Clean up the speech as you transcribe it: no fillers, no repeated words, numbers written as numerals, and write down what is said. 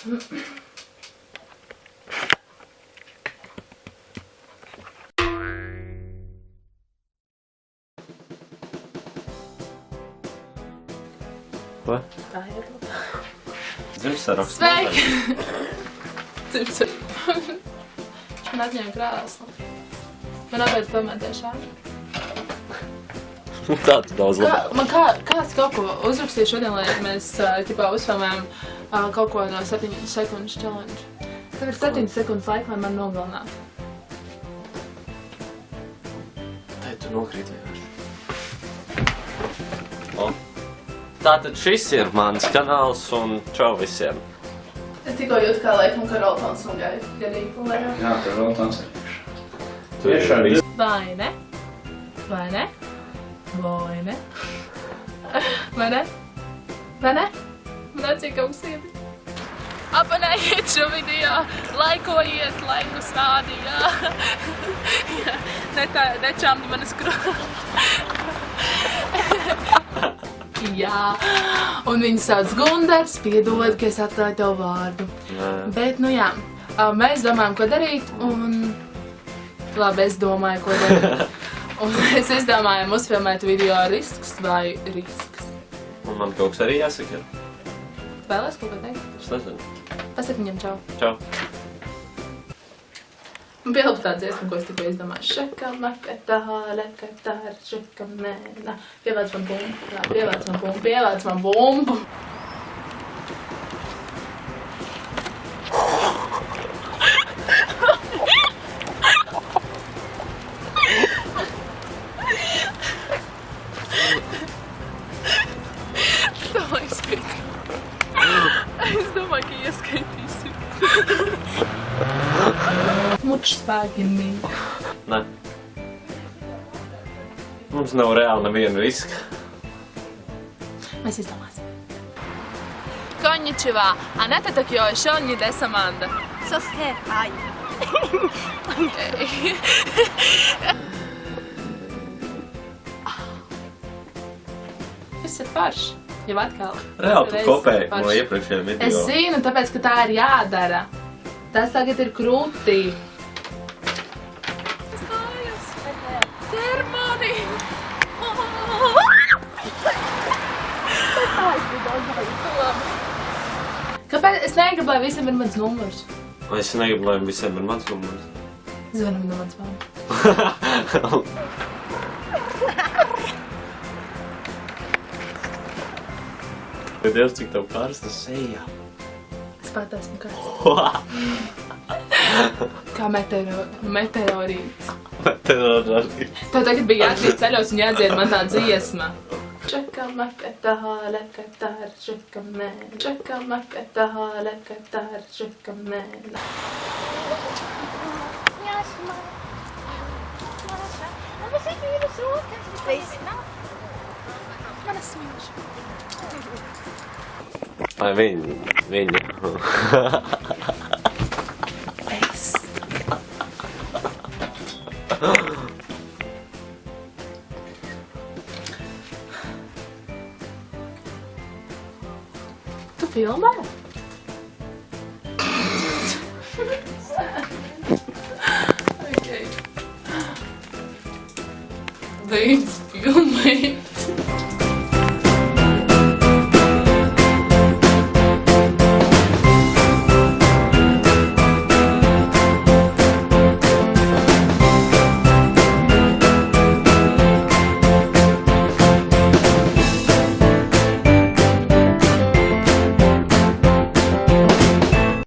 Ko? Tā ir. Dzimtsaraksts. Sveiki! Dzimtsaraksts. Viņš man atņēma krēslu. Man apēc pamētēšā. Tā tu daudz labāk. Man kāds kaut ko uzrakstīja šodien, lai mēs uzfilmējam kaut ko no 7 sekundes challenge. Tev ir 7 sekundes laika, lai man nogalinātu. Tā tu nokrīt vienkārši. Tātad šis ir mans kanāls un čau visiem. Es tikko jūtu, kā laikam, ka Roltons man gadīgi pulējā. Jā, tur Roltons ir Tiešām. Vai ne? Vai ne? Vai ne? Vai ne? Vai ne? Man atsīk kaut kas iebi. Abonējiet šo video, laikojiet, laikus rādi, jā. Nečāmdi manas Jā, un viņu sauc Gundars, piedod, ka es atklāju tev vārdu. Bet, nu jā, mēs domājam, ko darīt, un labi, es domāju, ko darīt. Un mēs izdomājam uzfilmēt video risks vai risks. Un man kaut kas arī jāsaka. Vēlēs kaut ko teikt? Es nezinu. Pasaka viņam čau. Čau. Un pielūp tā dziesma, ko es tikko izdomāju. Šakamakatā, šakamēna. Pievāc man bumbu. Jā, pievāc man bumbu. Pievāc man bumbu. Es domāju, ka ieskaitīsim. Mučs spēki mīļ. Nē. Mums nav reāli neviena riska. Mēs izdomāsim. Konnichiwa, Anata Tokyo, Shonji des Amanda. Sosuke, ai. Viss ir forši. Jau atkal. Reāli tu kopēji no iepriekšējiem video. Es zinu, tāpēc, ka tā ir jādara. Tas tagad ir krūtī. Tas kājas. Cer mani! Kāpēc? Es negribu, lai visiem ir mans numurs. Es negribu, lai visiem ir mans numurs. Zvanam no mans mamma. Dievs, cik tev karsta sejā. Es pat esmu karsta. Kā meteorīts. Meteorīts. Tev tagad bija jākrīt ceļos un jādzied man tā dziesma. Čakamakatā, šakamēna. Čakamakatā, šakamēna. Manas smīša. Vai viņu. Es. Tu filmē? Okay. Beidz filmēt.